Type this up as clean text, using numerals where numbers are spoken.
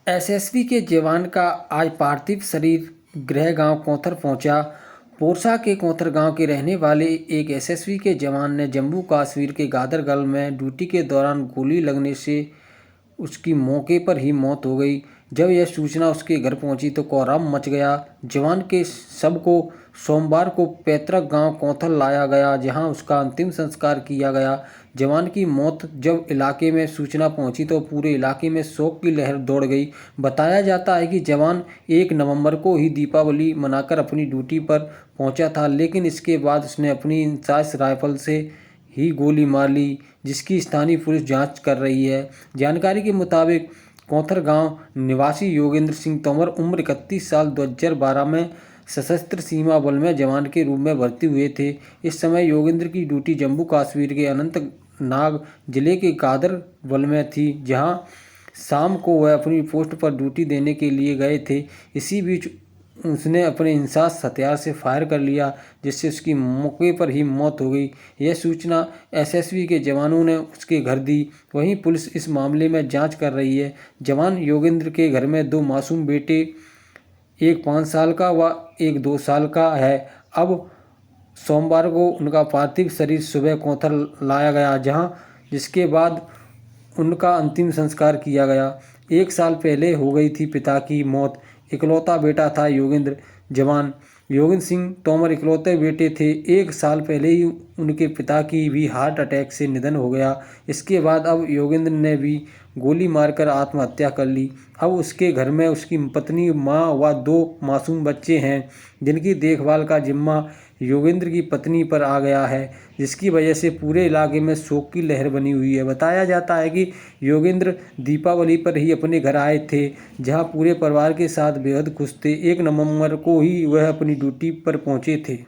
SSB के जवान का आज पार्थिव शरीर गृह गांव कोंथर पहुंचा। पोरसा के कोंथर गांव के रहने वाले एक एसएसबी के जवान ने जम्मू कश्मीर के गादरगढ़ में ड्यूटी के दौरान गोली लगने से उसकी मौके पर ही मौत हो गई। जब यह सूचना उसके घर पहुंची तो कोहराम मच गया। जवान के शव को सोमवार को पैतृक गांव कोंथर लाया गया, जहां उसका अंतिम संस्कार किया गया। जवान की मौत जब इलाके में सूचना पहुंची तो पूरे इलाके में शोक की लहर दौड़ गई। बताया जाता है कि जवान 1 नवंबर को ही दीपावली मनाकर अपनी ड्यूटी पर पहुंचा था, लेकिन इसके बाद उसने अपनी इंसास राइफल से ही गोली मार ली, जिसकी स्थानीय पुलिस जांच कर रही है। जानकारी के मुताबिक कोंथर गांव निवासी योगेंद्र सिंह तोमर उम्र 31 साल 2012 में सशस्त्र सीमा बल में जवान के रूप में भर्ती हुए थे। इस समय योगेंद्र की ड्यूटी जम्मू कश्मीर के अनंतनाग जिले के गादरबल में थी, जहां शाम को वह अपनी पोस्ट पर ड्यूटी देने के लिए गए थे। इसी बीच उसने अपने इंसास हथियार से फायर कर लिया, जिससे उसकी मौके पर ही मौत हो गई। यह सूचना एसएसबी के जवानों ने उसके घर दी। वहीं पुलिस इस मामले में जांच कर रही है। जवान योगेंद्र के घर में 2 मासूम बेटे, एक 5 साल का व एक 2 साल का है। अब सोमवार को उनका पार्थिव शरीर सुबह कोंथर लाया गया, जहां जिसके बाद उनका अंतिम संस्कार किया गया। 1 साल पहले हो गई थी पिता की मौत। इकलौता बेटा था योगेंद्र। जवान योगेंद्र सिंह तोमर इकलौते बेटे थे। 1 साल पहले ही उनके पिता की भी हार्ट अटैक से निधन हो गया। इसके बाद अब योगेंद्र ने भी गोली मारकर आत्महत्या कर ली। अब उसके घर में उसकी पत्नी, मां व 2 मासूम बच्चे हैं, जिनकी देखभाल का जिम्मा योगेंद्र की पत्नी पर आ गया है, जिसकी वजह से पूरे इलाके में शोक की लहर बनी हुई है। बताया जाता है कि योगेंद्र दीपावली पर ही अपने घर आए थे, जहां पूरे परिवार के साथ बेहद खुश थे। 1 नवंबर को ही वह अपनी ड्यूटी पर पहुंचे थे।